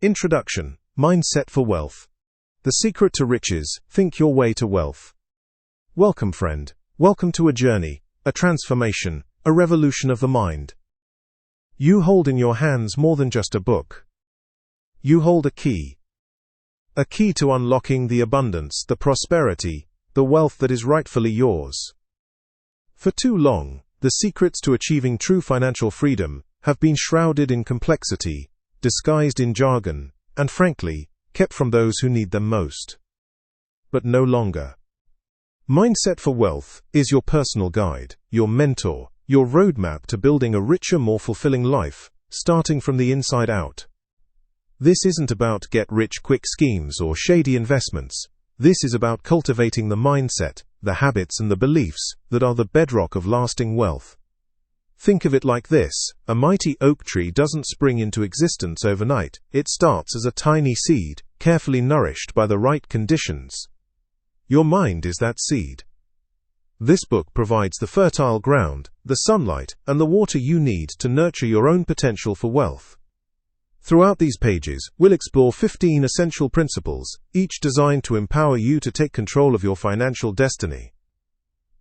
Introduction. Mindset for Wealth. The secret to riches. Think your way to wealth. Welcome, friend. Welcome to a journey, a transformation, a revolution of the mind. You hold in your hands more than just a book. You hold a key. A key to unlocking the abundance, the prosperity, the wealth that is rightfully yours. For too long, the secrets to achieving true financial freedom have been shrouded in complexity, disguised in jargon, and frankly, kept from those who need them most. But no longer. Mindset for Wealth is your personal guide, your mentor, your roadmap to building a richer, more fulfilling life, starting from the inside out. This isn't about get-rich-quick schemes or shady investments. This is about cultivating the mindset, the habits and the beliefs that are the bedrock of lasting wealth. Think of it like this: a mighty oak tree doesn't spring into existence overnight. It starts as a tiny seed, carefully nourished by the right conditions. Your mind is that seed. This book provides the fertile ground, the sunlight, and the water you need to nurture your own potential for wealth. Throughout these pages, we'll explore 15 essential principles, each designed to empower you to take control of your financial destiny.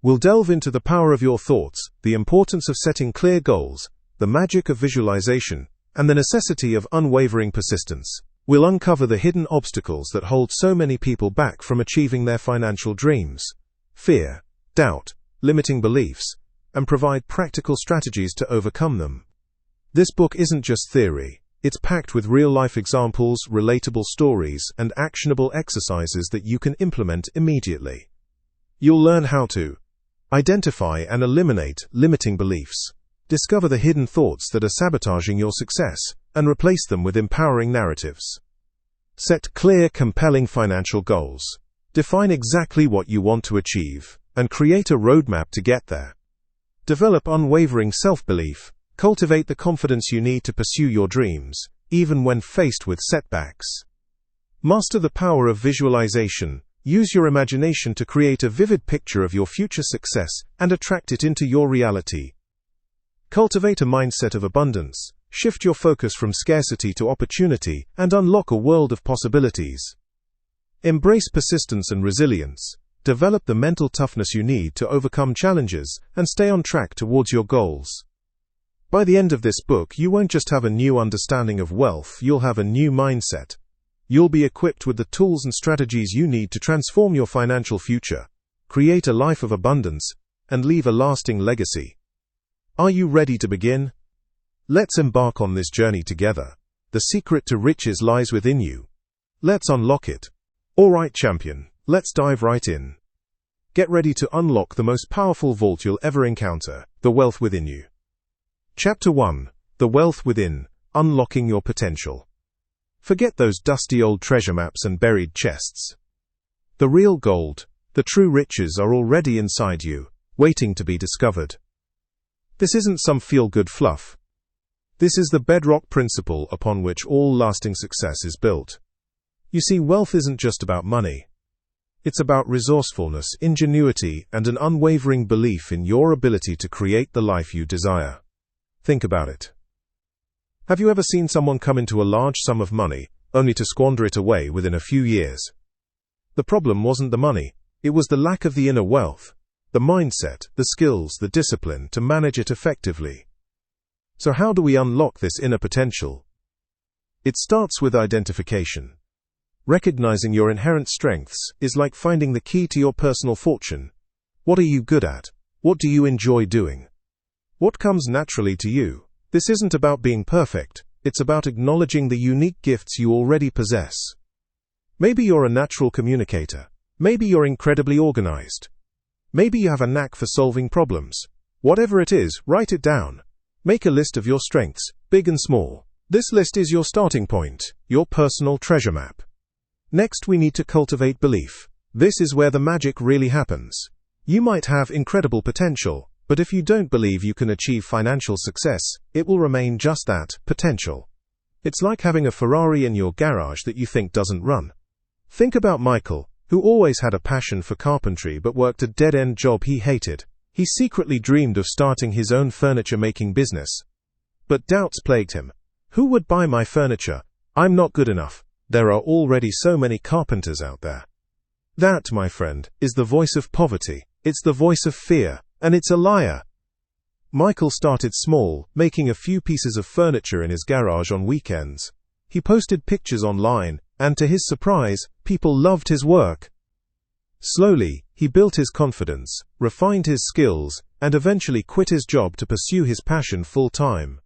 We'll delve into the power of your thoughts, the importance of setting clear goals, the magic of visualization, and the necessity of unwavering persistence. We'll uncover the hidden obstacles that hold so many people back from achieving their financial dreams: fear, doubt, limiting beliefs, and provide practical strategies to overcome them. This book isn't just theory. It's packed with real-life examples, relatable stories, and actionable exercises that you can implement immediately. You'll learn how to identify and eliminate limiting beliefs, discover the hidden thoughts that are sabotaging your success, and replace them with empowering narratives. Set clear, compelling financial goals. Define exactly what you want to achieve, and create a roadmap to get there. Develop unwavering self-belief. Cultivate the confidence you need to pursue your dreams, even when faced with setbacks. Master the power of visualization. Use your imagination to create a vivid picture of your future success and attract it into your reality. Cultivate a mindset of abundance. Shift your focus from scarcity to opportunity and unlock a world of possibilities. Embrace persistence and resilience. Develop the mental toughness you need to overcome challenges and stay on track towards your goals. By the end of this book, you won't just have a new understanding of wealth, you'll have a new mindset. You'll be equipped with the tools and strategies you need to transform your financial future, create a life of abundance, and leave a lasting legacy. Are you ready to begin? Let's embark on this journey together. The secret to riches lies within you. Let's unlock it. Alright, champion, let's dive right in. Get ready to unlock the most powerful vault you'll ever encounter, the wealth within you. Chapter 1. The Wealth Within. Unlocking Your Potential. Forget those dusty old treasure maps and buried chests. The real gold, the true riches are already inside you, waiting to be discovered. This isn't some feel-good fluff. This is the bedrock principle upon which all lasting success is built. You see, wealth isn't just about money. It's about resourcefulness, ingenuity, and an unwavering belief in your ability to create the life you desire. Think about it. Have you ever seen someone come into a large sum of money, only to squander it away within a few years? The problem wasn't the money, it was the lack of the inner wealth, the mindset, the skills, the discipline to manage it effectively. So how do we unlock this inner potential? It starts with identification. Recognizing your inherent strengths is like finding the key to your personal fortune. What are you good at? What do you enjoy doing? What comes naturally to you? This isn't about being perfect, it's about acknowledging the unique gifts you already possess. Maybe you're a natural communicator. Maybe you're incredibly organized. Maybe you have a knack for solving problems. Whatever it is, write it down. Make a list of your strengths, big and small. This list is your starting point, your personal treasure map. Next, we need to cultivate belief. This is where the magic really happens. You might have incredible potential, but if you don't believe you can achieve financial success, it will remain just that, potential. It's like having a Ferrari in your garage that you think doesn't run. Think about Michael, who always had a passion for carpentry but worked a dead-end job he hated. He secretly dreamed of starting his own furniture-making business. But doubts plagued him. Who would buy my furniture? I'm not good enough. There are already so many carpenters out there. That, my friend, is the voice of poverty. It's the voice of fear, and it's a liar. Michael started small, making a few pieces of furniture in his garage on weekends. He posted pictures online, and to his surprise, people loved his work. Slowly, he built his confidence, refined his skills, and eventually quit his job to pursue his passion full-time.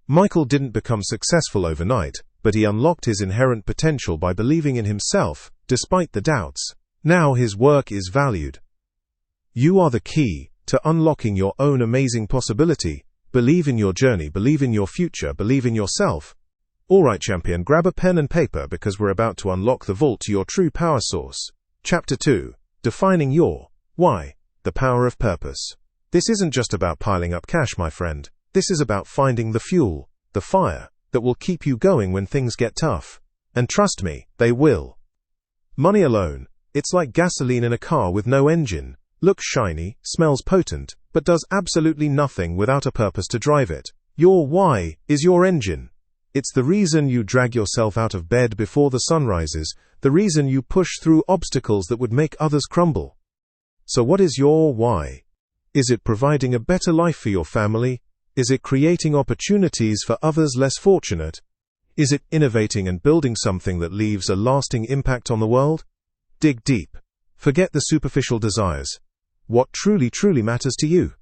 Michael didn't become successful overnight, but he unlocked his inherent potential by believing in himself, despite the doubts. Now his work is valued. You are the key to unlocking your own amazing possibility. Believe in your journey, believe in your future, believe in yourself. Alright, champion, grab a pen and paper because we're about to unlock the vault to your true power source. Chapter 2. Defining your why. The power of purpose. This isn't just about piling up cash, my friend. This is about finding the fuel, the fire, that will keep you going when things get tough. And trust me, they will. Money alone, it's like gasoline in a car with no engine. Looks shiny, smells potent, but does absolutely nothing without a purpose to drive it. Your why is your engine. It's the reason you drag yourself out of bed before the sun rises, the reason you push through obstacles that would make others crumble. So what is your why? Is it providing a better life for your family? Is it creating opportunities for others less fortunate? Is it innovating and building something that leaves a lasting impact on the world? Dig deep. Forget the superficial desires. What truly matters to you?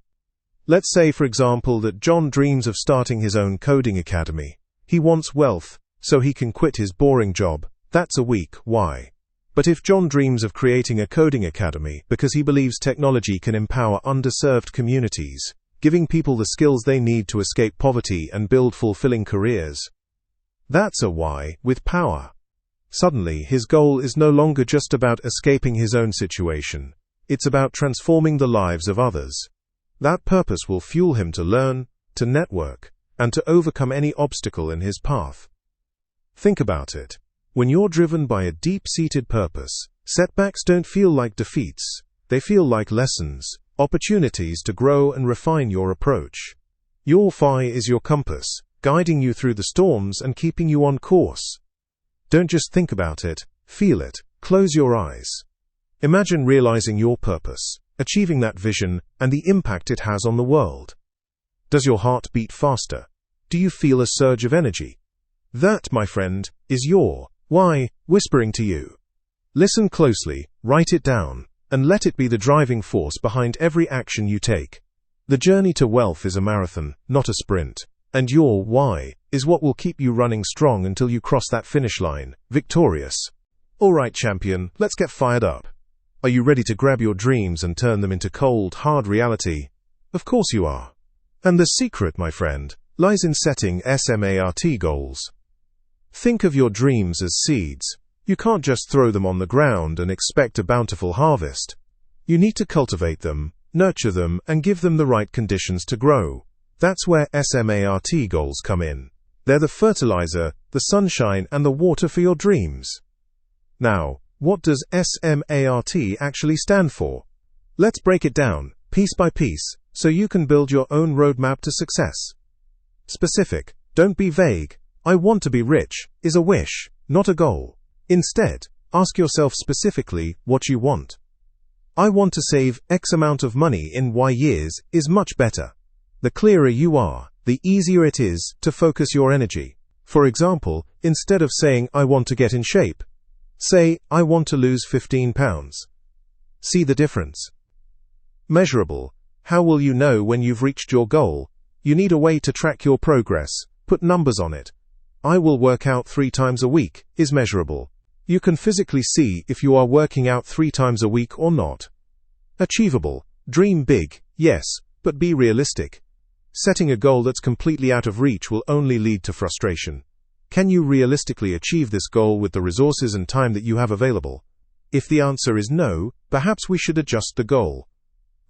Let's say, for example, that John dreams of starting his own coding academy. He wants wealth, so he can quit his boring job. That's a weak why. But if John dreams of creating a coding academy because he believes technology can empower underserved communities, giving people the skills they need to escape poverty and build fulfilling careers, that's a why with power. Suddenly, his goal is no longer just about escaping his own situation. It's about transforming the lives of others. That purpose will fuel him to learn, to network, and to overcome any obstacle in his path. Think about it. When you're driven by a deep-seated purpose, setbacks don't feel like defeats. They feel like lessons, opportunities to grow and refine your approach. Your why is your compass, guiding you through the storms and keeping you on course. Don't just think about it, feel it. Close your eyes. Imagine realizing your purpose, achieving that vision, and the impact it has on the world. Does your heart beat faster? Do you feel a surge of energy? That, my friend, is your why whispering to you. Listen closely, write it down, and let it be the driving force behind every action you take. The journey to wealth is a marathon, not a sprint. And your why is what will keep you running strong until you cross that finish line, victorious. Alright, champion, let's get fired up. Are you ready to grab your dreams and turn them into cold, hard reality? Of course you are. And the secret, my friend, lies in setting SMART goals. Think of your dreams as seeds. You can't just throw them on the ground and expect a bountiful harvest. You need to cultivate them, nurture them, and give them the right conditions to grow. That's where SMART goals come in. They're the fertilizer, the sunshine, and the water for your dreams. Now, what does SMART actually stand for? Let's break it down, piece by piece, so you can build your own roadmap to success. Specific. Don't be vague. I want to be rich is a wish, not a goal. Instead, ask yourself specifically what you want. I want to save X amount of money in Y years is much better. The clearer you are, the easier it is to focus your energy. For example, instead of saying, I want to get in shape, say, I want to lose 15 pounds. See the difference? Measurable. How will you know when you've reached your goal? You need a way to track your progress. Put numbers on it. I will work out 3 times a week is measurable. You can physically see if you are working out 3 times a week or not. Achievable. Dream big, yes, but be realistic. Setting a goal that's completely out of reach will only lead to frustration. Can you realistically achieve this goal with the resources and time that you have available? If the answer is no, perhaps we should adjust the goal.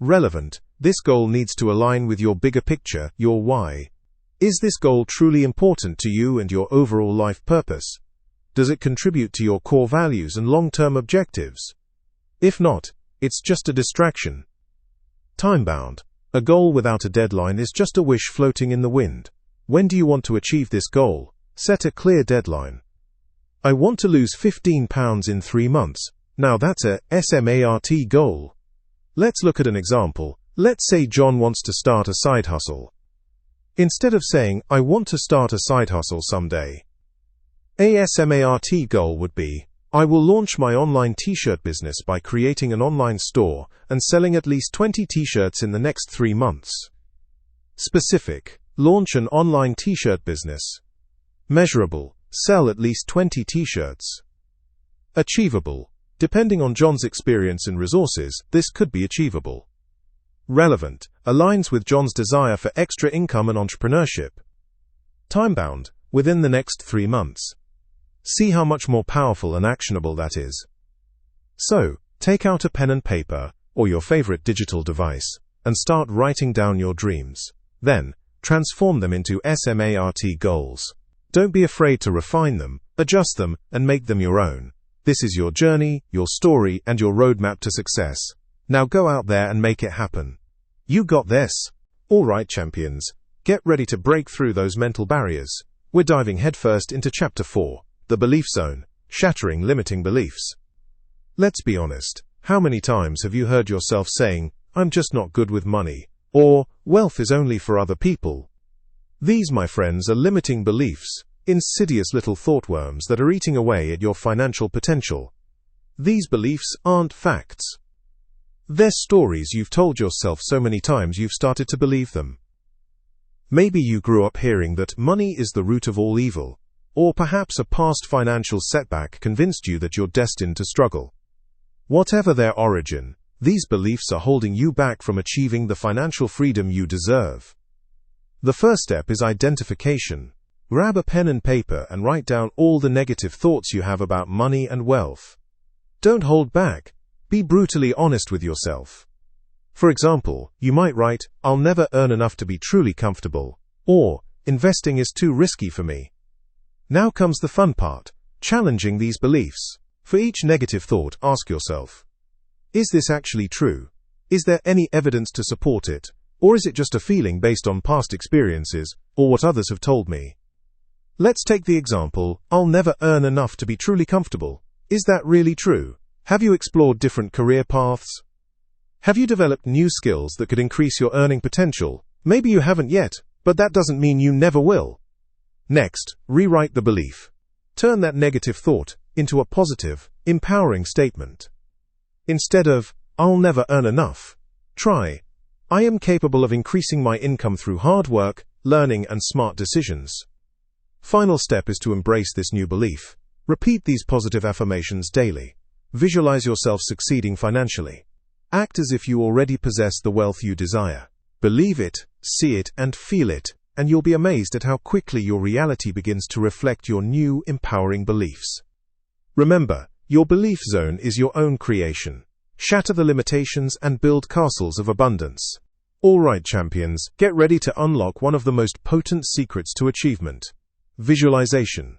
Relevant. This goal needs to align with your bigger picture, your why. Is this goal truly important to you and your overall life purpose? Does it contribute to your core values and long-term objectives? If not, it's just a distraction. Time-bound. A goal without a deadline is just a wish floating in the wind. When do you want to achieve this goal? Set a clear deadline. I want to lose 15 pounds in 3 months. Now that's a SMART goal. Let's look at an example. Let's say John wants to start a side hustle. Instead of saying, I want to start a side hustle someday, a SMART goal would be, I will launch my online t-shirt business by creating an online store and selling at least 20 t-shirts in the next 3 months. Specific, launch an online t-shirt business. Measurable, sell at least 20 t-shirts. Achievable, depending on John's experience and resources, this could be achievable. Relevant, aligns with John's desire for extra income and entrepreneurship. Time-bound, within the next 3 months. See how much more powerful and actionable that is. So, take out a pen and paper, or your favorite digital device, and start writing down your dreams. Then, transform them into SMART goals. Don't be afraid to refine them, adjust them, and make them your own. This is your journey, your story, and your roadmap to success. Now go out there and make it happen. You got this. All right, champions. Get ready to break through those mental barriers. We're diving headfirst into Chapter 4, the belief zone, shattering limiting beliefs. Let's be honest. How many times have you heard yourself saying, I'm just not good with money, or wealth is only for other people? These, my friends, are limiting beliefs, insidious little thoughtworms that are eating away at your financial potential. These beliefs aren't facts. They're stories you've told yourself so many times you've started to believe them. Maybe you grew up hearing that money is the root of all evil, or perhaps a past financial setback convinced you that you're destined to struggle. Whatever their origin, these beliefs are holding you back from achieving the financial freedom you deserve. The first step is identification. Grab a pen and paper and write down all the negative thoughts you have about money and wealth. Don't hold back. Be brutally honest with yourself. For example, you might write, I'll never earn enough to be truly comfortable, or investing is too risky for me. Now comes the fun part, challenging these beliefs. For each negative thought, ask yourself, is this actually true? Is there any evidence to support it? Or is it just a feeling based on past experiences, or what others have told me? Let's take the example, I'll never earn enough to be truly comfortable. Is that really true? Have you explored different career paths? Have you developed new skills that could increase your earning potential? Maybe you haven't yet, but that doesn't mean you never will. Next, rewrite the belief. Turn that negative thought into a positive, empowering statement. Instead of, I'll never earn enough, try, I am capable of increasing my income through hard work, learning, and smart decisions. Final step is to embrace this new belief. Repeat these positive affirmations daily. Visualize yourself succeeding financially. Act as if you already possess the wealth you desire. Believe it, see it, and feel it, and you'll be amazed at how quickly your reality begins to reflect your new, empowering beliefs. Remember, your belief zone is your own creation. Shatter the limitations and build castles of abundance. All right, champions, get ready to unlock one of the most potent secrets to achievement: visualization.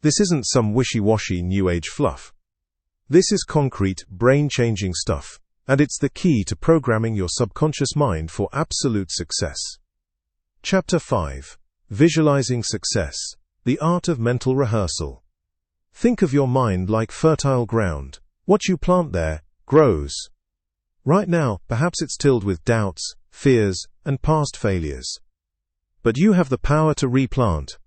This isn't some wishy-washy New Age fluff. This is concrete, brain-changing stuff, and it's the key to programming your subconscious mind for absolute success. Chapter 5. Visualizing Success. The Art of Mental Rehearsal. Think of your mind like fertile ground. What you plant there grows. Right now, perhaps it's tilled with doubts, fears, and past failures. But you have the power to replant.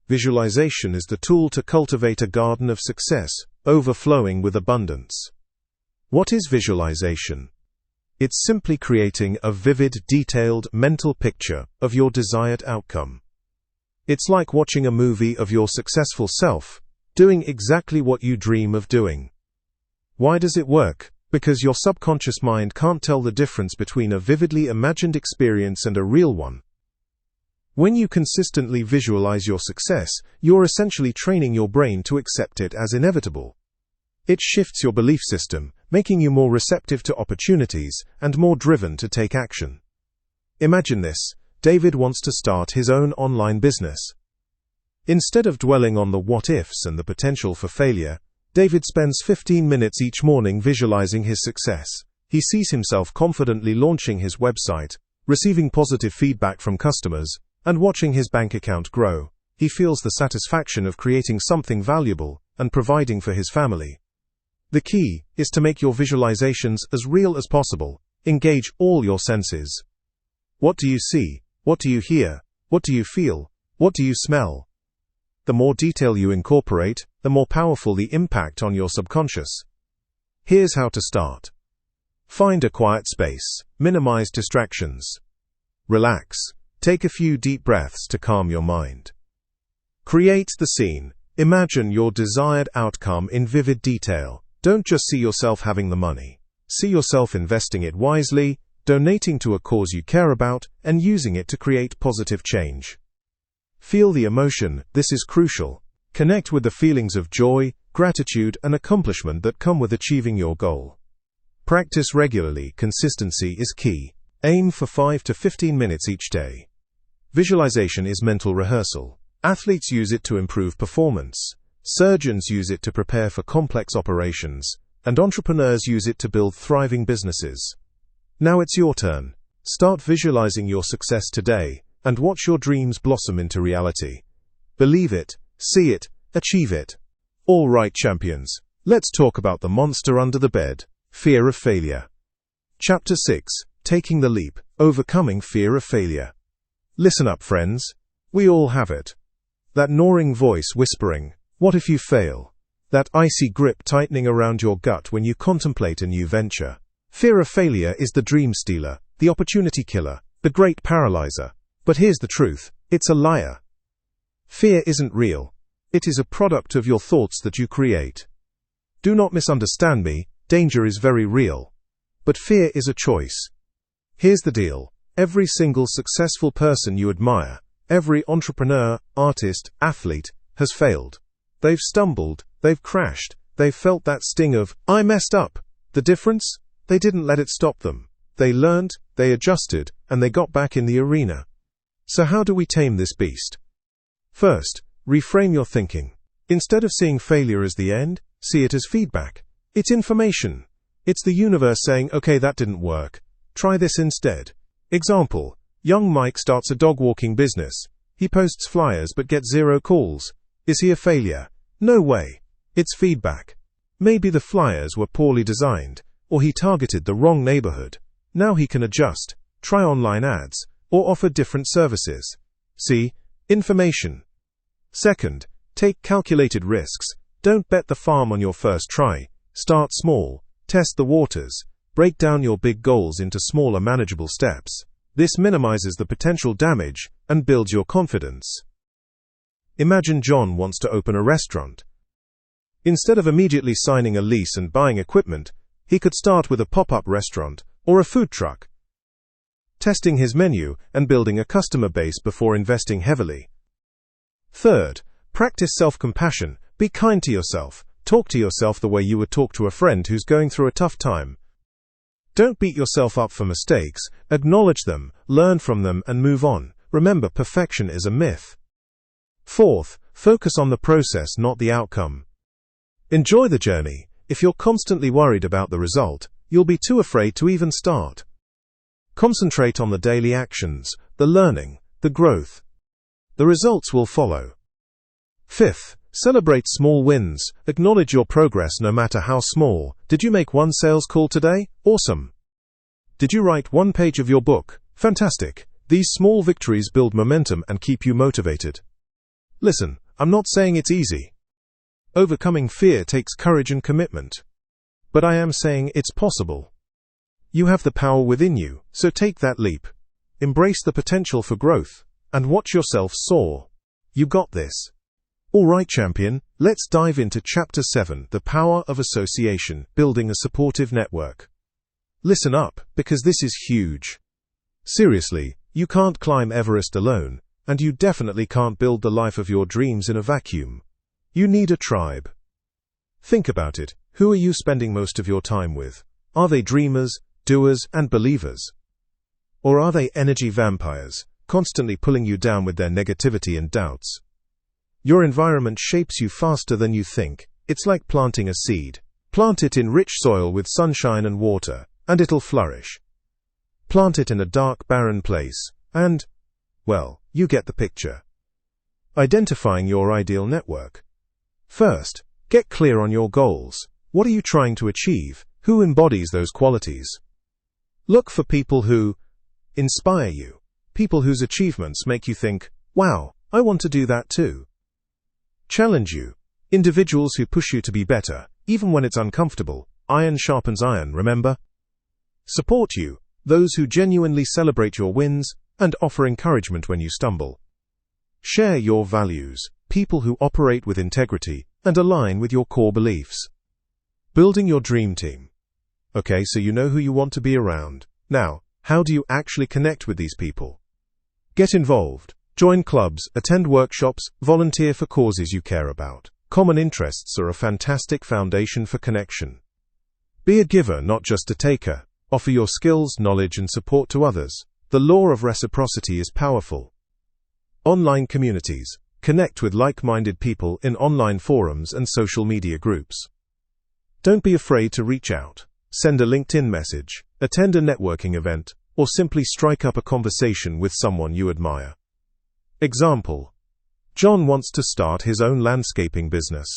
Visualization is the tool to cultivate a garden of success, overflowing with abundance. What is visualization? It's simply creating a vivid, detailed mental picture of your desired outcome. It's like watching a movie of your successful self, doing exactly what you dream of doing. Why does it work? Because your subconscious mind can't tell the difference between a vividly imagined experience and a real one. When you consistently visualize your success, you're essentially training your brain to accept it as inevitable. It shifts your belief system, making you more receptive to opportunities and more driven to take action. Imagine this: David wants to start his own online business. Instead of dwelling on the what-ifs and the potential for failure, David spends 15 minutes each morning visualizing his success. He sees himself confidently launching his website, receiving positive feedback from customers, and watching his bank account grow. He feels the satisfaction of creating something valuable and providing for his family. The key is to make your visualizations as real as possible. Engage all your senses. What do you see? What do you hear? What do you feel? What do you smell? The more detail you incorporate, the more powerful the impact on your subconscious. Here's how to start. Find a quiet space. Minimize distractions. Relax. Take a few deep breaths to calm your mind. Create the scene. Imagine your desired outcome in vivid detail. Don't just see yourself having the money. See yourself investing it wisely, donating to a cause you care about, and using it to create positive change. Feel the emotion. This is crucial. Connect with the feelings of joy, gratitude, and accomplishment that come with achieving your goal. Practice regularly. Consistency is key. Aim for 5 to 15 minutes each day. Visualization is mental rehearsal. Athletes use it to improve performance. Surgeons use it to prepare for complex operations. And entrepreneurs use it to build thriving businesses. Now it's your turn. Start visualizing your success today, and watch your dreams blossom into reality. Believe it, see it, achieve it. All right, champions. Let's talk about the monster under the bed. Fear of failure. Chapter 6. Taking the leap. Overcoming fear of failure. Listen up, friends. We all have it. That gnawing voice whispering, "What if you fail?" That icy grip tightening around your gut when you contemplate a new venture. Fear of failure is the dream stealer, the opportunity killer, the great paralyzer. But here's the truth. It's a liar. Fear isn't real. It is a product of your thoughts that you create. Do not misunderstand me. Danger is very real. But fear is a choice. Here's the deal. Every single successful person you admire, every entrepreneur, artist, athlete, has failed. They've stumbled, they've crashed, they've felt that sting of, "I messed up." The difference? They didn't let it stop them. They learned, they adjusted, and they got back in the arena. So how do we tame this beast? First, reframe your thinking. Instead of seeing failure as the end, see it as feedback. It's information. It's the universe saying, "Okay, that didn't work. Try this instead." Example: young Mike starts a dog walking business. He posts flyers but gets 0 calls. Is he a failure? No way. It's feedback. Maybe the flyers were poorly designed, or he targeted the wrong neighborhood. Now he can adjust, try online ads, or offer different services. See? Information. Second, take calculated risks. Don't bet the farm on your first try. Start small. Test the waters. Break down your big goals into smaller, manageable steps. This minimizes the potential damage and builds your confidence. Imagine John wants to open a restaurant. Instead of immediately signing a lease and buying equipment, he could start with a pop-up restaurant or a food truck, testing his menu and building a customer base before investing heavily. Third, practice self-compassion. Be kind to yourself. Talk to yourself the way you would talk to a friend who's going through a tough time. Don't beat yourself up for mistakes. Acknowledge them, learn from them, and move on. Remember, perfection is a myth. Fourth, focus on the process, not the outcome. Enjoy the journey. If you're constantly worried about the result, you'll be too afraid to even start. Concentrate on the daily actions, the learning, the growth. The results will follow. Fifth, celebrate small wins. Acknowledge your progress no matter how small. Did you make 1 sales call today? Awesome. Did you write 1 page of your book? Fantastic. These small victories build momentum and keep you motivated. Listen, I'm not saying it's easy. Overcoming fear takes courage and commitment. But I am saying it's possible. You have the power within you, so take that leap. Embrace the potential for growth, and watch yourself soar. You got this. All right, champion, let's dive into Chapter 7, The Power of Association, Building a Supportive Network. Listen up, because this is huge. Seriously, you can't climb Everest alone, and you definitely can't build the life of your dreams in a vacuum. You need a tribe. Think about it. Who are you spending most of your time with? Are they dreamers, doers, and believers? Or are they energy vampires, constantly pulling you down with their negativity and doubts? Your environment shapes you faster than you think. It's like planting a seed. Plant it in rich soil with sunshine and water, and it'll flourish. Plant it in a dark, barren place, and, well, you get the picture. Identifying your ideal network. First, get clear on your goals. What are you trying to achieve? Who embodies those qualities? Look for people who inspire you, people whose achievements make you think, wow, I want to do that too. Challenge you, individuals who push you to be better, even when it's uncomfortable. Iron sharpens iron, remember? Support you, those who genuinely celebrate your wins and offer encouragement when you stumble. Share your values, people who operate with integrity and align with your core beliefs. Building your dream team. Okay, so you know who you want to be around. Now, how do you actually connect with these people? Get involved. Join clubs, attend workshops, volunteer for causes you care about. Common interests are a fantastic foundation for connection. Be a giver, not just a taker. Offer your skills, knowledge, and support to others. The law of reciprocity is powerful. Online communities. Connect with like-minded people in online forums and social media groups. Don't be afraid to reach out. Send a LinkedIn message, attend a networking event, or simply strike up a conversation with someone you admire. Example: John wants to start his own landscaping business.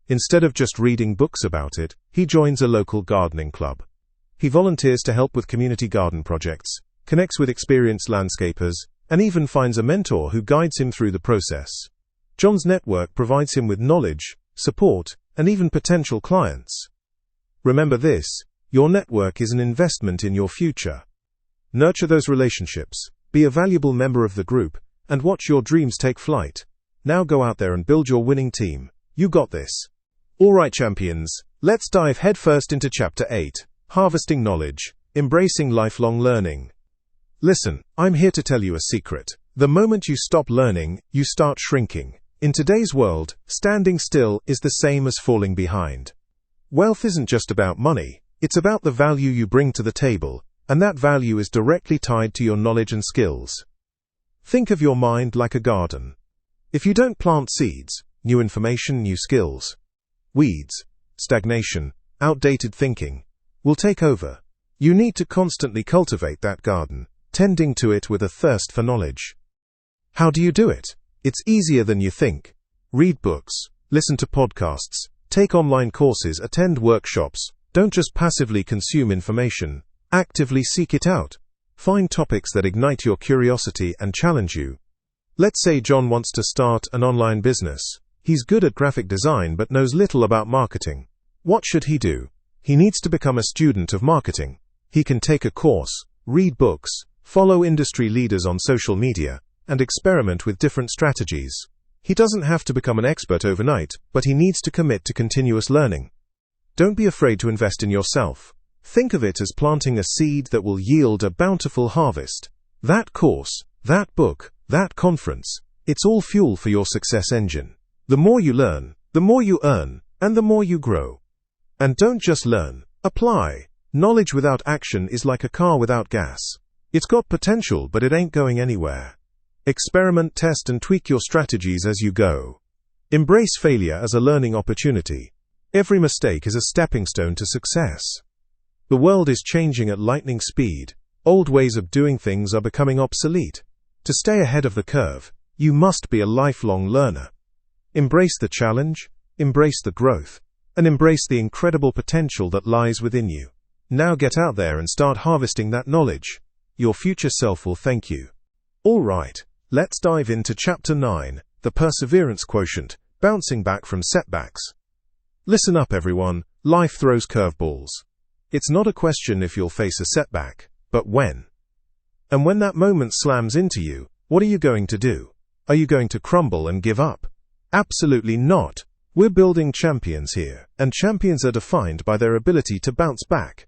Instead of just reading books about it, he joins a local gardening club. He volunteers to help with community garden projects, connects with experienced landscapers, and even finds a mentor who guides him through the process. John's network provides him with knowledge, support, and even potential clients. Remember this: your network is an investment in your future. Nurture those relationships, be a valuable member of the group, and watch your dreams take flight. Now go out there and build your winning team. You got this. Alright champions, let's dive headfirst into Chapter 8, Harvesting Knowledge, Embracing Lifelong Learning. Listen, I'm here to tell you a secret. The moment you stop learning, you start shrinking. In today's world, standing still is the same as falling behind. Wealth isn't just about money, it's about the value you bring to the table, and that value is directly tied to your knowledge and skills. Think of your mind like a garden. If you don't plant seeds, new information, new skills, weeds, stagnation, outdated thinking will take over. You need to constantly cultivate that garden, tending to it with a thirst for knowledge. How do you do it? It's easier than you think. Read books, listen to podcasts, take online courses, attend workshops. Don't just passively consume information, actively seek it out. Find topics that ignite your curiosity and challenge you. Let's say John wants to start an online business. He's good at graphic design but knows little about marketing. What should he do? He needs to become a student of marketing. He can take a course, read books, follow industry leaders on social media, and experiment with different strategies. He doesn't have to become an expert overnight, but he needs to commit to continuous learning. Don't be afraid to invest in yourself. Think of it as planting a seed that will yield a bountiful harvest. That course, that book, that conference, it's all fuel for your success engine. The more you learn, the more you earn, and the more you grow. And don't just learn, apply. Knowledge without action is like a car without gas. It's got potential, but it ain't going anywhere. Experiment, test, and tweak your strategies as you go. Embrace failure as a learning opportunity. Every mistake is a stepping stone to success. The world is changing at lightning speed. Old ways of doing things are becoming obsolete. To stay ahead of the curve, you must be a lifelong learner. Embrace the challenge, embrace the growth, and embrace the incredible potential that lies within you. Now get out there and start harvesting that knowledge. Your future self will thank you. Alright, let's dive into Chapter 9, The Perseverance Quotient, Bouncing Back from Setbacks. Listen up everyone, life throws curveballs. It's not a question if you'll face a setback, but when. And when that moment slams into you, what are you going to do? Are you going to crumble and give up? Absolutely not. We're building champions here, and champions are defined by their ability to bounce back.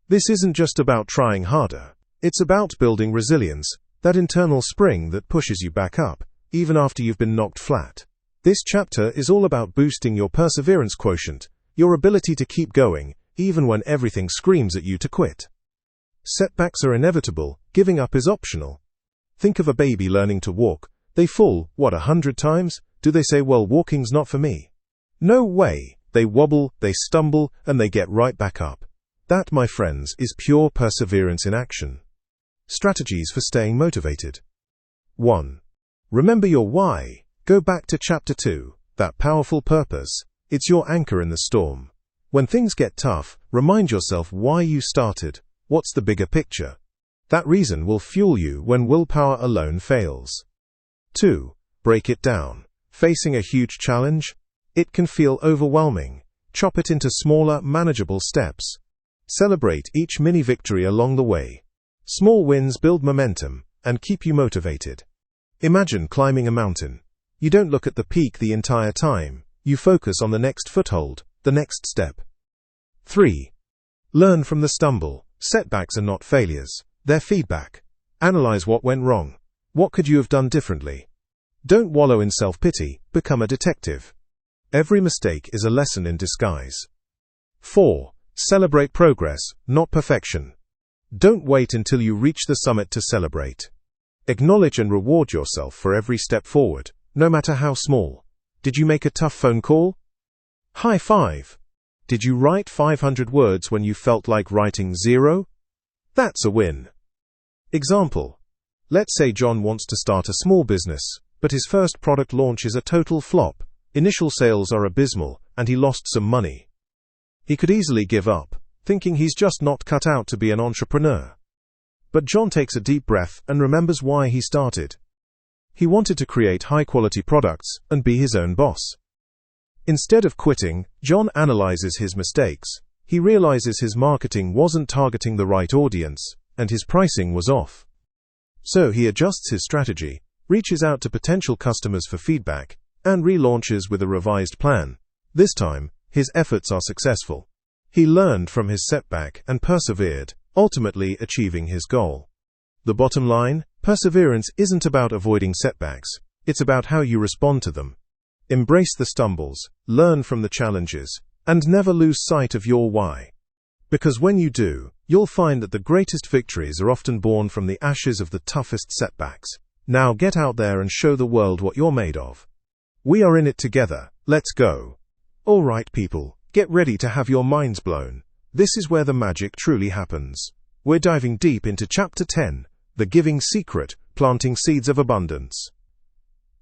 This isn't just about trying harder. It's about building resilience, that internal spring that pushes you back up, even after you've been knocked flat. This chapter is all about boosting your perseverance quotient, your ability to keep going, even when everything screams at you to quit. Setbacks are inevitable, giving up is optional. Think of a baby learning to walk. They fall, 100 times? Do they say, well, walking's not for me? No way. They wobble, they stumble, and they get right back up. That, my friends, is pure perseverance in action. Strategies for staying motivated. 1. Remember your why. Go back to Chapter 2, that powerful purpose. It's your anchor in the storm. When things get tough, remind yourself why you started. What's the bigger picture? That reason will fuel you when willpower alone fails. 2. Break it down. Facing a huge challenge? It can feel overwhelming. Chop it into smaller, manageable steps. Celebrate each mini victory along the way. Small wins build momentum and keep you motivated. Imagine climbing a mountain. You don't look at the peak the entire time. You focus on the next foothold, the next step. 3. Learn from the stumble. Setbacks are not failures. They're feedback. Analyze what went wrong. What could you have done differently? Don't wallow in self-pity. Become a detective. Every mistake is a lesson in disguise. 4. Celebrate progress, not perfection. Don't wait until you reach the summit to celebrate. Acknowledge and reward yourself for every step forward, no matter how small. Did you make a tough phone call? High five. Did you write 500 words when you felt like writing 0? That's a win. Example. Let's say John wants to start a small business, but his first product launch is a total flop. Initial sales are abysmal, and he lost some money. He could easily give up, thinking he's just not cut out to be an entrepreneur. But John takes a deep breath and remembers why he started. He wanted to create high-quality products and be his own boss. Instead of quitting, John analyzes his mistakes. He realizes his marketing wasn't targeting the right audience, and his pricing was off. So he adjusts his strategy, reaches out to potential customers for feedback, and relaunches with a revised plan. This time, his efforts are successful. He learned from his setback and persevered, ultimately achieving his goal. The bottom line, perseverance isn't about avoiding setbacks. It's about how you respond to them. Embrace the stumbles, learn from the challenges, and never lose sight of your why. Because when you do, you'll find that the greatest victories are often born from the ashes of the toughest setbacks. Now get out there and show the world what you're made of. We are in it together. Let's go. All right, people, get ready to have your minds blown. This is where the magic truly happens. We're diving deep into Chapter 10, The Giving Secret, Planting Seeds of Abundance.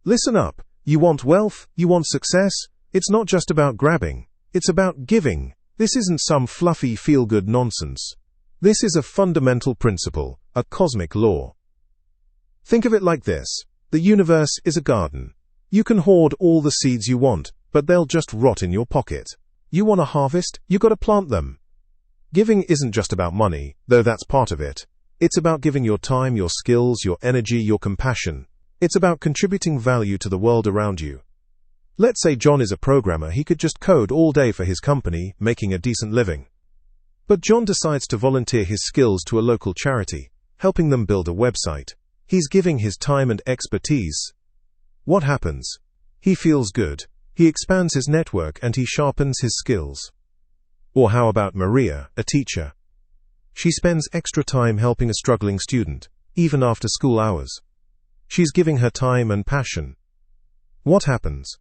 Listen up. You want wealth? You want success? It's not just about grabbing. It's about giving. This isn't some fluffy feel-good nonsense. This is a fundamental principle, a cosmic law. Think of it like this. The universe is a garden. You can hoard all the seeds you want, but they'll just rot in your pocket. You want to harvest? You got to plant them. Giving isn't just about money, though that's part of it. It's about giving your time, your skills, your energy, your compassion. It's about contributing value to the world around you. Let's say John is a programmer. He could just code all day for his company, making a decent living. But John decides to volunteer his skills to a local charity, helping them build a website. He's giving his time and expertise. What happens? He feels good. He expands his network and he sharpens his skills. Or how about Maria, a teacher? She spends extra time helping a struggling student, even after school hours. She's giving her time and passion. What happens?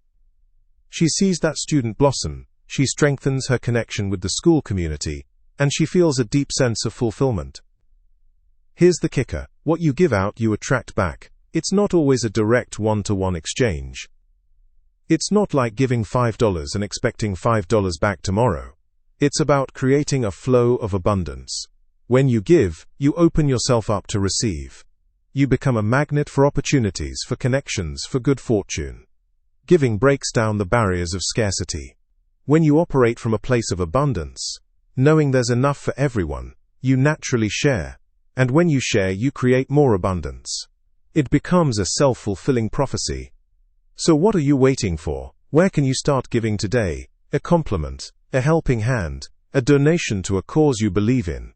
She sees that student blossom, she strengthens her connection with the school community, and she feels a deep sense of fulfillment. Here's the kicker. What you give out, you attract back. It's not always a direct one-to-one exchange. It's not like giving $5 and expecting $5 back tomorrow. It's about creating a flow of abundance. When you give, you open yourself up to receive. You become a magnet for opportunities, for connections, for good fortune. Giving breaks down the barriers of scarcity. When you operate from a place of abundance, knowing there's enough for everyone, you naturally share. And when you share, you create more abundance. It becomes a self-fulfilling prophecy. So what are you waiting for? Where can you start giving today? A compliment, a helping hand, a donation to a cause you believe in.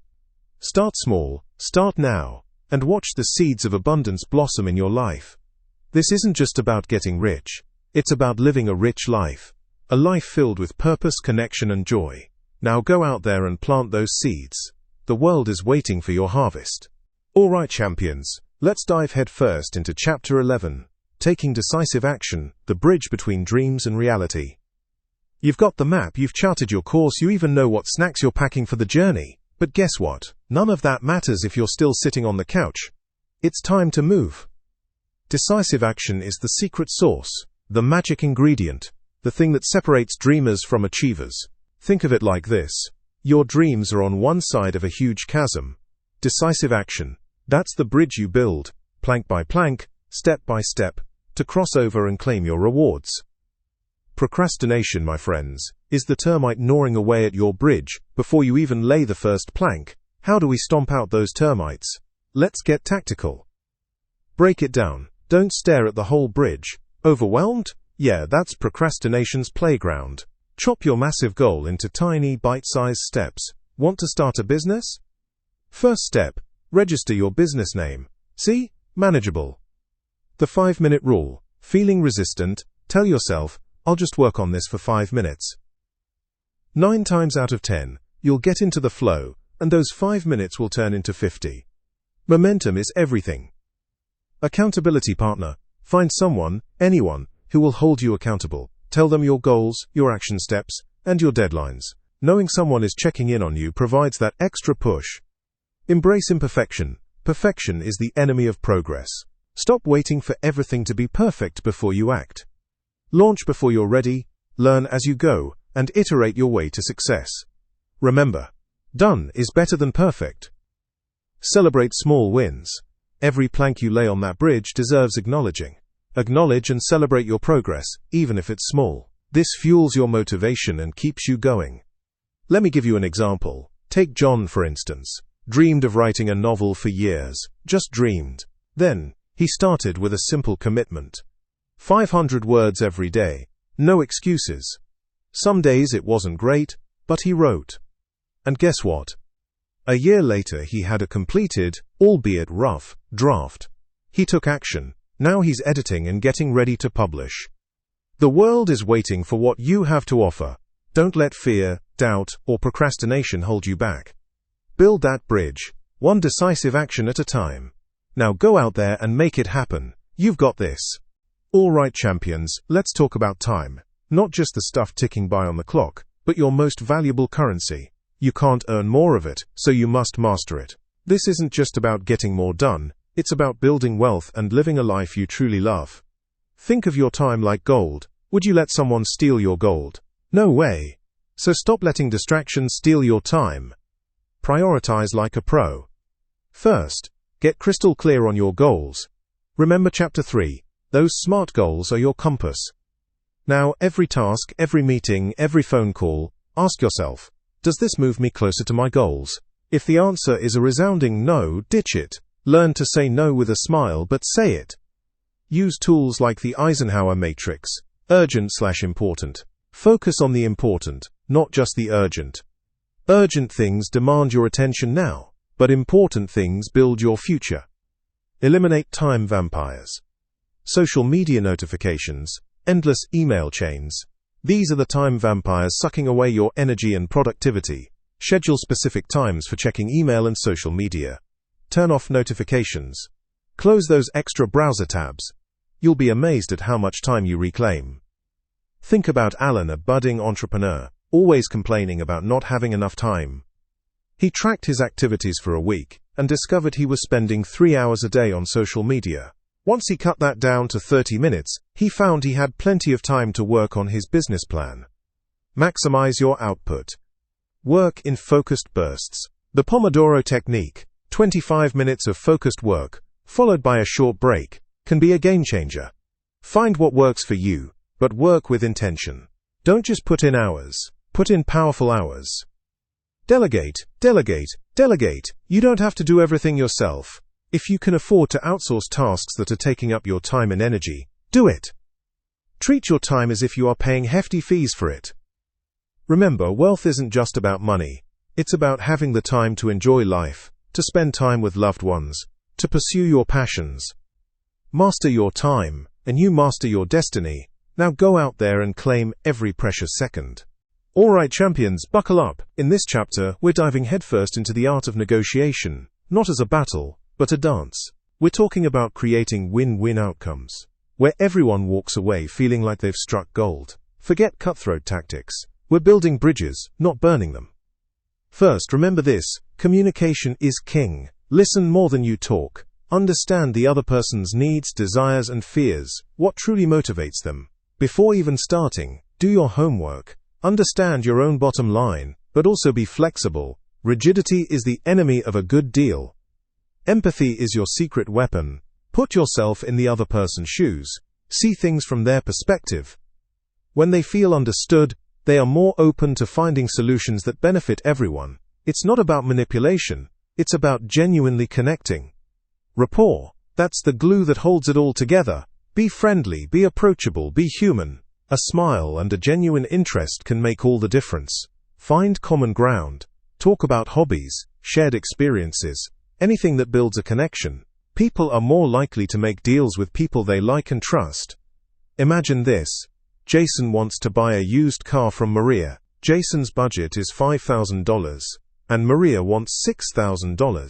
Start small, start now, and watch the seeds of abundance blossom in your life. This isn't just about getting rich. It's about living a rich life. A life filled with purpose, connection, and joy. Now go out there and plant those seeds. The world is waiting for your harvest. All right, champions, let's dive headfirst into Chapter 11, Taking Decisive Action, the Bridge Between Dreams and Reality. You've got the map, you've charted your course, you even know what snacks you're packing for the journey. But guess what? None of that matters if you're still sitting on the couch. It's time to move. Decisive action is the secret sauce. The magic ingredient. The thing that separates dreamers from achievers. Think of it like this. Your dreams are on one side of a huge chasm. Decisive action. That's the bridge you build, plank by plank, step by step, to cross over and claim your rewards. Procrastination, my friends, is the termite gnawing away at your bridge before you even lay the first plank. How do we stomp out those termites? Let's get tactical. Break it down. Don't stare at the whole bridge. Overwhelmed? Yeah, that's procrastination's playground. Chop your massive goal into tiny, bite-sized steps. Want to start a business? First step, register your business name. See? Manageable. The 5-minute rule. Feeling resistant? Tell yourself, I'll just work on this for 5 minutes. 9 times out of 10, you'll get into the flow, and those 5 minutes will turn into 50. Momentum is everything. Accountability partner. Find someone, anyone, who will hold you accountable. Tell them your goals, your action steps, and your deadlines. Knowing someone is checking in on you provides that extra push. Embrace imperfection. Perfection is the enemy of progress. Stop waiting for everything to be perfect before you act. Launch before you're ready, learn as you go, and iterate your way to success. Remember, done is better than perfect. Celebrate small wins. Every plank you lay on that bridge deserves acknowledging. Acknowledge and celebrate your progress, even if it's small. This fuels your motivation and keeps you going. Let me give you an example. Take John, for instance. Dreamed of writing a novel for years. Just dreamed. Then, he started with a simple commitment. 500 words every day. No excuses. Some days it wasn't great, but he wrote. And guess what? A year later he had a completed, albeit rough, draft. He took action. Now he's editing and getting ready to publish. The world is waiting for what you have to offer. Don't let fear, doubt, or procrastination hold you back. Build that bridge, one decisive action at a time. Now go out there and make it happen. You've got this. All right, champions, let's talk about time. Not just the stuff ticking by on the clock, but your most valuable currency. You can't earn more of it, so you must master it. This isn't just about getting more done, it's about building wealth and living a life you truly love. Think of your time like gold. Would you let someone steal your gold? No way. So stop letting distractions steal your time. Prioritize like a pro. First, get crystal clear on your goals. Remember Chapter 3, those SMART goals are your compass. Now, every task, every meeting, every phone call, ask yourself, does this move me closer to my goals? If the answer is a resounding no, ditch it. Learn to say no with a smile, but say it. Use tools like the Eisenhower matrix, urgent/important. Focus on the important, not just the urgent. Urgent things demand your attention now, but important things build your future. Eliminate time vampires. Social media notifications, endless email chains. These are the time vampires sucking away your energy and productivity. Schedule specific times for checking email and social media. Turn off notifications. Close those extra browser tabs. You'll be amazed at how much time you reclaim. Think about Alan, a budding entrepreneur, always complaining about not having enough time. He tracked his activities for a week and discovered he was spending 3 hours a day on social media. Once he cut that down to 30 minutes, he found he had plenty of time to work on his business plan. Maximize your output. Work in focused bursts. The Pomodoro technique, 25 minutes of focused work, followed by a short break, can be a game changer. Find what works for you, but work with intention. Don't just put in hours, put in powerful hours. Delegate, delegate, delegate. You don't have to do everything yourself. If you can afford to outsource tasks that are taking up your time and energy, do it. Treat your time as if you are paying hefty fees for it. Remember, wealth isn't just about money. It's about having the time to enjoy life, to spend time with loved ones, to pursue your passions. Master your time, and you master your destiny. Now go out there and claim every precious second. Alright, champions, buckle up. In this chapter, we're diving headfirst into the art of negotiation, not as a battle, but a dance. We're talking about creating win-win outcomes, where everyone walks away feeling like they've struck gold. Forget cutthroat tactics. We're building bridges, not burning them. First, remember this: communication is king. Listen more than you talk. Understand the other person's needs, desires, and fears. What truly motivates them? Before even starting, do your homework. Understand your own bottom line, but also be flexible. Rigidity is the enemy of a good deal. Empathy is your secret weapon. Put yourself in the other person's shoes. See things from their perspective. When they feel understood, they are more open to finding solutions that benefit everyone. It's not about manipulation, it's about genuinely connecting. Rapport, that's the glue that holds it all together. Be friendly, be approachable, be human. A smile and a genuine interest can make all the difference. Find common ground. Talk about hobbies, shared experiences, anything that builds a connection. People are more likely to make deals with people they like and trust. Imagine this. Jason wants to buy a used car from Maria. Jason's budget is $5,000, and Maria wants $6,000.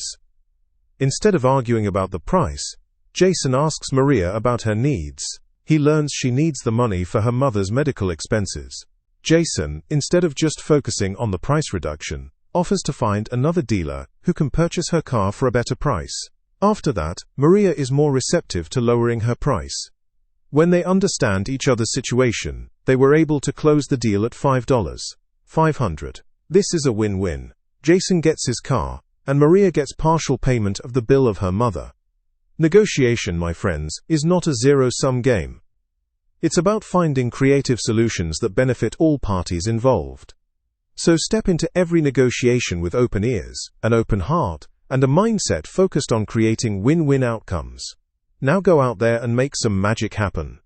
Instead of arguing about the price, Jason asks Maria about her needs. He learns she needs the money for her mother's medical expenses. Jason, instead of just focusing on the price reduction, offers to find another dealer who can purchase her car for a better price. After that, Maria is more receptive to lowering her price. When they understand each other's situation, they were able to close the deal at $500. This is a win-win. Jason gets his car, and Maria gets partial payment of the bill of her mother. Negotiation, my friends, is not a zero-sum game. It's about finding creative solutions that benefit all parties involved. So step into every negotiation with open ears, an open heart, and a mindset focused on creating win-win outcomes. Now go out there and make some magic happen.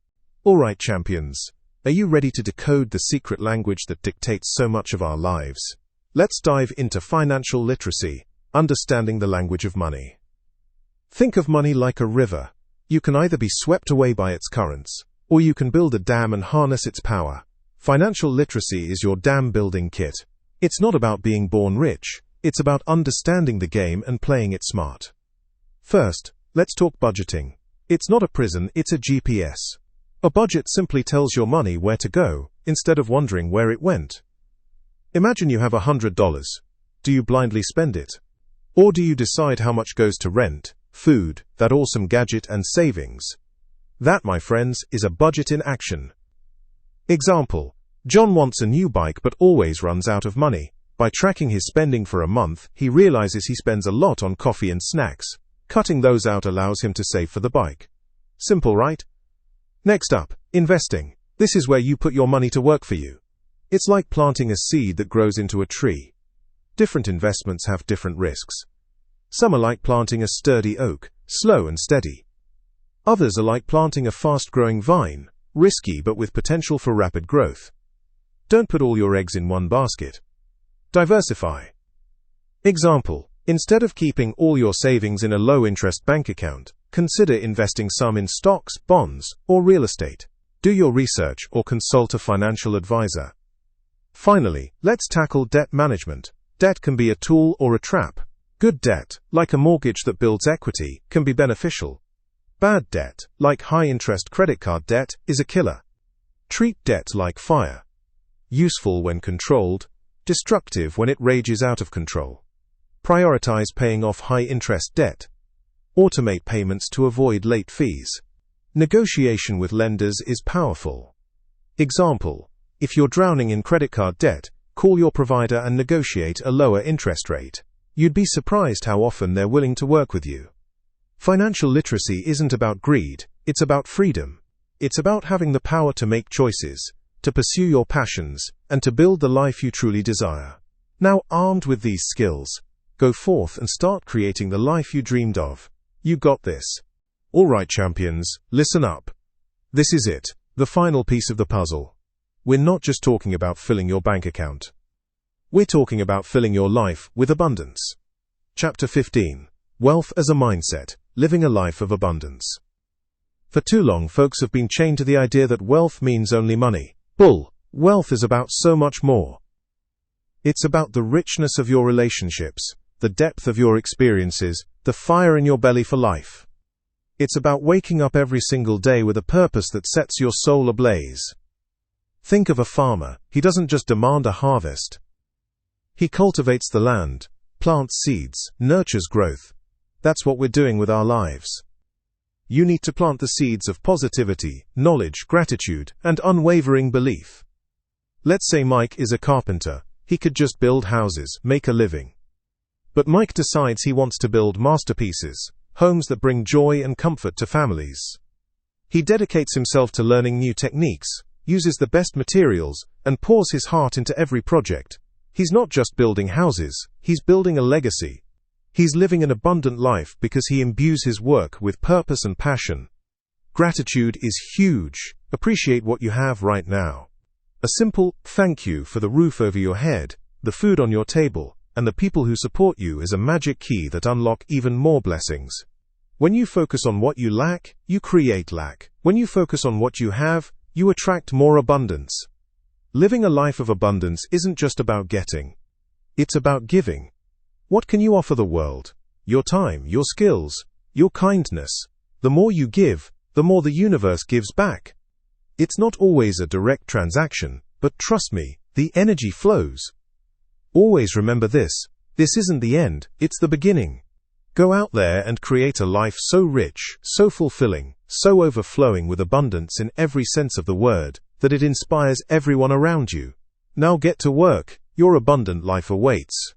Alright, champions, are you ready to decode the secret language that dictates so much of our lives? Let's dive into financial literacy, understanding the language of money. Think of money like a river. You can either be swept away by its currents, or you can build a dam and harness its power. Financial literacy is your dam building kit. It's not about being born rich. It's about understanding the game and playing it smart. First, let's talk budgeting. It's not a prison, it's a GPS. A budget simply tells your money where to go, instead of wondering where it went. Imagine you have $100. Do you blindly spend it? Or do you decide how much goes to rent, food, that awesome gadget, and savings? That, my friends, is a budget in action. Example: John wants a new bike but always runs out of money. By tracking his spending for a month, he realizes he spends a lot on coffee and snacks. Cutting those out allows him to save for the bike. Simple, right? Next up, investing. This is where you put your money to work for you. It's like planting a seed that grows into a tree. Different investments have different risks. Some are like planting a sturdy oak, slow and steady. Others are like planting a fast-growing vine, risky but with potential for rapid growth. Don't put all your eggs in one basket. Diversify. Example: instead of keeping all your savings in a low-interest bank account, consider investing some in stocks, bonds, or real estate. Do your research or consult a financial advisor. Finally, let's tackle debt management. Debt can be a tool or a trap. Good debt, like a mortgage that builds equity, can be beneficial. Bad debt, like high-interest credit card debt, is a killer. Treat debt like fire. Useful when controlled, destructive when it rages out of control. Prioritize paying off high-interest debt. Automate payments to avoid late fees. Negotiation with lenders is powerful. Example: if you're drowning in credit card debt, call your provider and negotiate a lower interest rate. You'd be surprised how often they're willing to work with you. Financial literacy isn't about greed, it's about freedom. It's about having the power to make choices, to pursue your passions, and to build the life you truly desire. Now, armed with these skills, go forth and start creating the life you dreamed of. You got this. Alright, champions, listen up. This is it, the final piece of the puzzle. We're not just talking about filling your bank account. We're talking about filling your life with abundance. Chapter 15. Wealth as a Mindset, Living a Life of Abundance. For too long, folks have been chained to the idea that wealth means only money. Bull. Wealth is about so much more. It's about the richness of your relationships, the depth of your experiences, the fire in your belly for life. It's about waking up every single day with a purpose that sets your soul ablaze. Think of a farmer. He doesn't just demand a harvest. He cultivates the land, plants seeds, nurtures growth. That's what we're doing with our lives. You need to plant the seeds of positivity, knowledge, gratitude, and unwavering belief. Let's say Mike is a carpenter. He could just build houses, make a living. But Mike decides he wants to build masterpieces, homes that bring joy and comfort to families. He dedicates himself to learning new techniques, uses the best materials, and pours his heart into every project. He's not just building houses, he's building a legacy. He's living an abundant life because he imbues his work with purpose and passion. Gratitude is huge. Appreciate what you have right now. A simple thank you for the roof over your head, the food on your table, and the people who support you is a magic key that unlock even more blessings. When you focus on what you lack, you create lack. When you focus on what you have, you attract more abundance. Living a life of abundance isn't just about getting. It's about giving. What can you offer the world? Your time, your skills, your kindness. The more you give, the more the universe gives back. It's not always a direct transaction, but trust me, the energy flows. Always remember this isn't the end, it's the beginning. Go out there and create a life so rich, so fulfilling, so overflowing with abundance in every sense of the word, that it inspires everyone around you. Now get to work, your abundant life awaits.